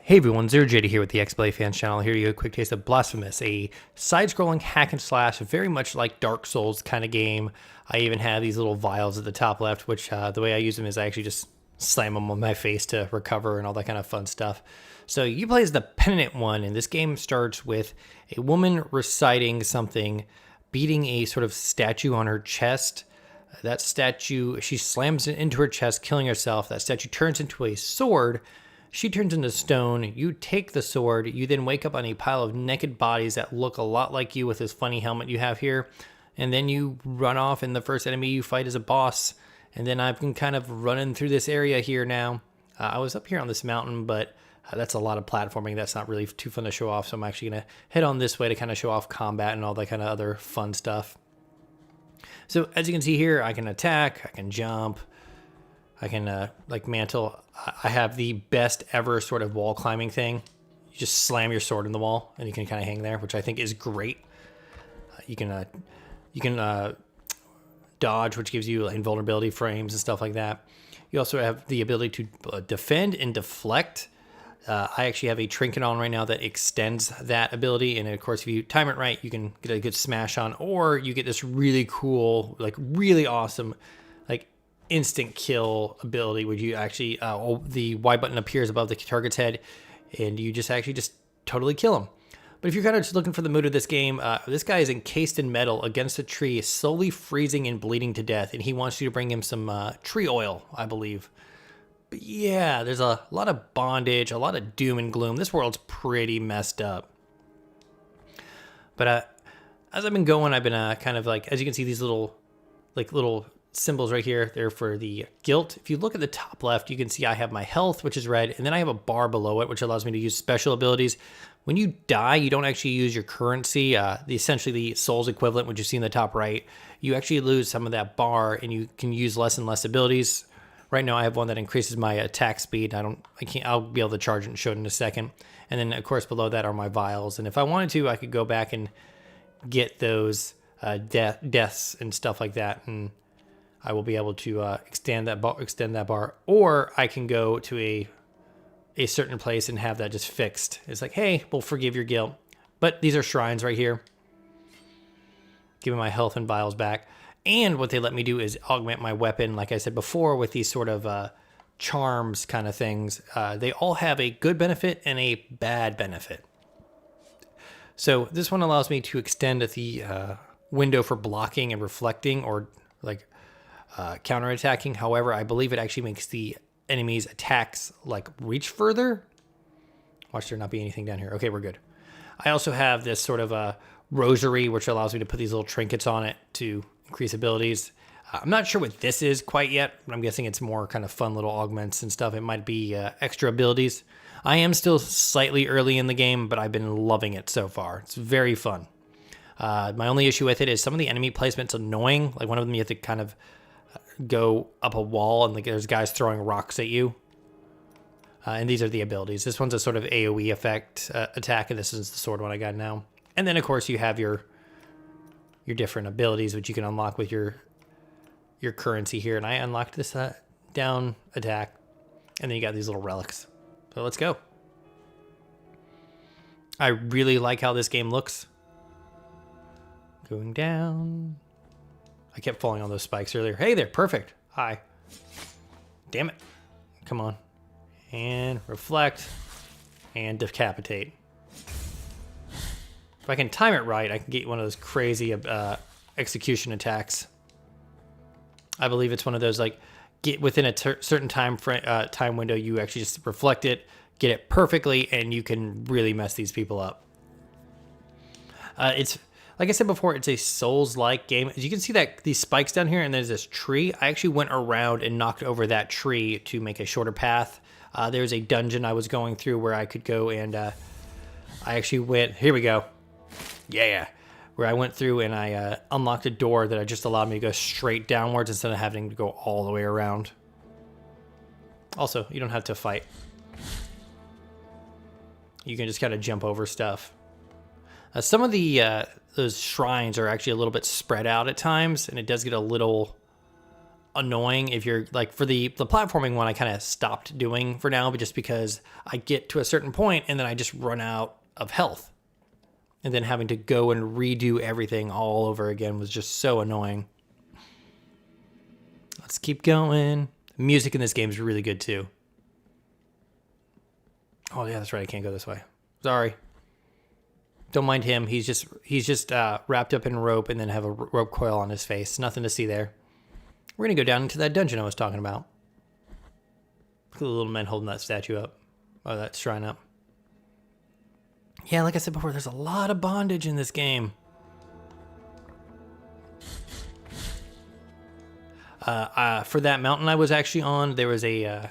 Hey everyone, ZeroJD here with the XBLA Fans channel. Here you go, a quick taste of Blasphemous, a side-scrolling hack and slash, very much like Dark Souls kind of game. I even have these little vials at the top left, which the way I use them is I actually just slam them on my face to recover and all that kind of fun stuff. So you play as the Penitent One, and this game starts with a woman reciting something, beating a sort of statue on her chest. That statue, she slams it into her chest, killing herself. That statue turns into a sword. She turns into stone. You take the sword. You then wake up on a pile of naked bodies that look a lot like you with this funny helmet you have here. And then you run off, and the first enemy you fight is a boss. And then I've been kind of running through this area here now. I was up here on this mountain, but that's a lot of platforming. That's not really too fun to show off. So I'm actually going to head on this way to kind of show off combat and all that kind of other fun stuff. So as you can see here, I can attack, I can jump, I can like mantle. I have the best ever sort of wall climbing thing. You just slam your sword in the wall and you can kind of hang there, which I think is great. You can dodge, which gives you invulnerability frames and stuff like that. You also have the ability to defend and deflect. I actually have a trinket on right now that extends that ability, and of course if you time it right, you can get a good smash on, or you get this really cool, like really awesome, like instant kill ability where you actually the Y button appears above the target's head and you just totally kill him. But if you're kind of just looking for the mood of this game, this guy is encased in metal against a tree, slowly freezing and bleeding to death, and he wants you to bring him some tree oil, I believe. But yeah, there's a lot of bondage, a lot of doom and gloom. This world's pretty messed up. But as I've been going, I've been kind of like, as you can see, these little symbols right here. They're for the guilt. If you look at the top left, you can see I have my health, which is red, and then I have a bar below it, which allows me to use special abilities. When you die, you don't actually use your currency, essentially the soul's equivalent, which you see in the top right. You actually lose some of that bar, and you can use less and less abilities. Right now I have one that increases my attack speed. I'll be able to charge it and show it in a second. And then of course below that are my vials. And if I wanted to, I could go back and get those deaths and stuff like that. And I will be able to extend that bar. Or I can go to a certain place and have that just fixed. It's like, hey, we'll forgive your guilt. But these are shrines right here. Give me my health and vials back. And what they let me do is augment my weapon, like I said before, with these sort of charms kind of things. They all have a good benefit and a bad benefit. So this one allows me to extend the window for blocking and reflecting, or like counterattacking. However, I believe it actually makes the enemy's attacks like reach further. Watch there not be anything down here. Okay, we're good. I also have this sort of rosary, which allows me to put these little trinkets on it to increase abilities. I'm not sure what this is quite yet, but I'm guessing it's more kind of fun little augments and stuff. It might be extra abilities. I am still slightly early in the game, but I've been loving it so far. It's very fun. My only issue with it is some of the enemy placement's annoying. Like one of them you have to kind of go up a wall and like there's guys throwing rocks at you. And these are the abilities. This one's a sort of AoE effect attack, and this is the sword one I got now. And then of course you have your different abilities, which you can unlock with your currency here. And I unlocked this down attack, and then you got these little relics. So let's go. I really like how this game looks. Going down. I kept falling on those spikes earlier. Hey there, perfect. Hi. Damn it. Come on. And reflect and decapitate. If I can time it right, I can get one of those crazy execution attacks. I believe it's one of those, like, get within a certain time window, you actually just reflect it, get it perfectly, and you can really mess these people up. It's, like I said before, it's a Souls-like game. As you can see that these spikes down here, and there's this tree. I actually went around and knocked over that tree to make a shorter path. There's a dungeon I was going through where I could go and I actually went, here we go. Yeah, where I went through and I unlocked a door that just allowed me to go straight downwards instead of having to go all the way around. Also, you don't have to fight. You can just kind of jump over stuff. Some of the those shrines are actually a little bit spread out at times, and it does get a little annoying if you're like, for the platforming one, I kind of stopped doing for now, but just because I get to a certain point and then I just run out of health. And then having to go and redo everything all over again was just so annoying. Let's keep going. The music in this game is really good too. Oh yeah, that's right. I can't go this way. Sorry. Don't mind him. He's just wrapped up in rope and then have a rope coil on his face. Nothing to see there. We're gonna go down into that dungeon I was talking about. Look at the little men holding that statue up. Oh, that shrine up. Yeah, like I said before, there's a lot of bondage in this game. For that mountain I was actually on, there was a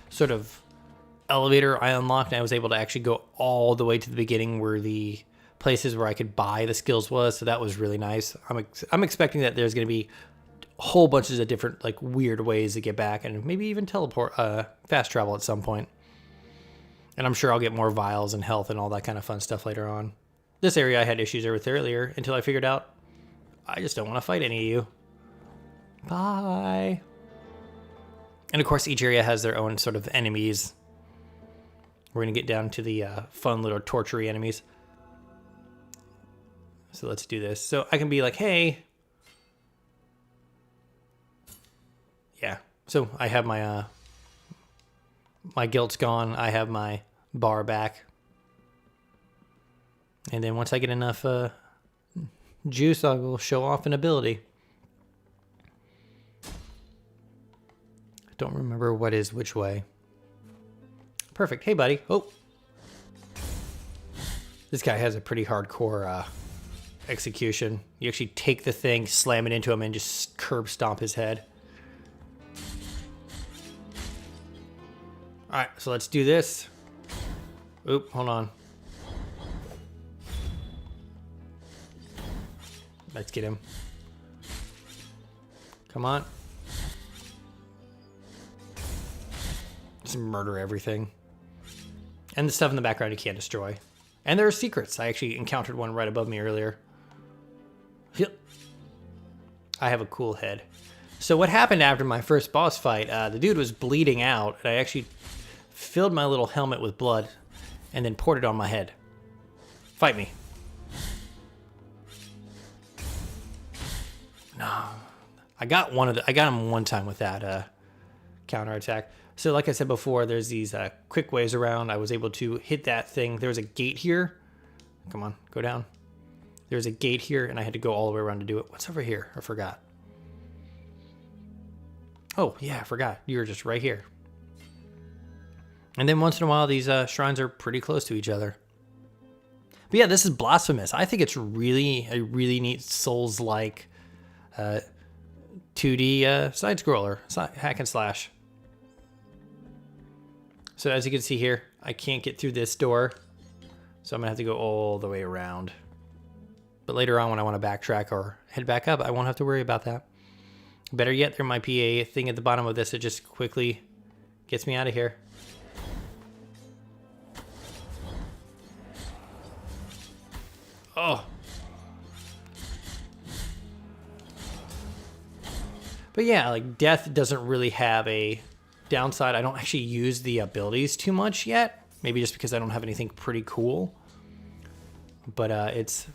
sort of elevator I unlocked, and I was able to actually go all the way to the beginning where the places where I could buy the skills was, so that was really nice. I'm expecting that there's going to be whole bunches of different like weird ways to get back, and maybe even teleport, fast travel at some point. And I'm sure I'll get more vials and health and all that kind of fun stuff later on. This area I had issues with earlier until I figured out I just don't want to fight any of you. Bye. And of course, each area has their own sort of enemies. We're going to get down to the fun little torture-y enemies. So let's do this. So I can be like, hey. Yeah. So I have my my guilt's gone. I have my bar back. And then once I get enough juice, I will show off an ability. Don't remember what is which way. Perfect. Hey, buddy. Oh. This guy has a pretty hardcore execution. You actually take the thing, slam it into him, and just curb stomp his head. Alright, so let's do this. Oop, hold on. Let's get him. Come on. Just murder everything. And the stuff in the background you can't destroy. And there are secrets. I actually encountered one right above me earlier. Yep. I have a cool head. So what happened after my first boss fight, the dude was bleeding out, and I actually filled my little helmet with blood and then poured it on my head. Fight me. No. I got him one time with that counterattack. So like I said before, there's these quick ways around. I was able to hit that thing. There was a gate here. Come on, go down. There's a gate here, and I had to go all the way around to do it. What's over here? I forgot. Oh, yeah, I forgot. You were just right here. And then once in a while, these shrines are pretty close to each other. But yeah, this is Blasphemous. I think it's really a really neat Souls-like 2D side-scroller, hack and slash. So as you can see here, I can't get through this door, so I'm going to have to go all the way around. But later on, when I want to backtrack or head back up, I won't have to worry about that. Better yet, there might be a thing at the bottom of this that just quickly gets me out of here. Oh. But yeah, like death doesn't really have a downside. I don't actually use the abilities too much yet. Maybe just because I don't have anything pretty cool. But it's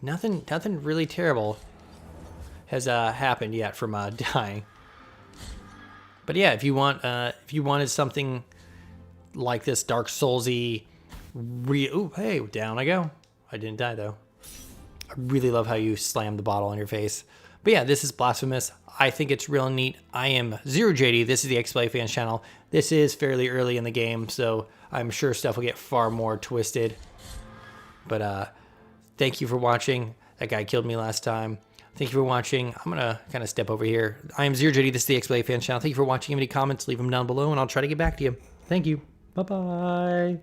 nothing really terrible has happened yet from dying. But yeah, if you wanted something like this Dark Soulsy, ooh, hey, down I go. I didn't die though. I really love how you slam the bottle on your face. But yeah, this is Blasphemous. I think it's real neat. I am ZeroJD. This is the XBLA Fans channel. This is fairly early in the game, so I'm sure stuff will get far more twisted. But thank you for watching. That guy killed me last time. Thank you for watching. I'm going to kind of step over here. I am ZeroJD. This is the XBLA Fans channel. Thank you for watching. Any comments, leave them down below, and I'll try to get back to you. Thank you. Bye-bye.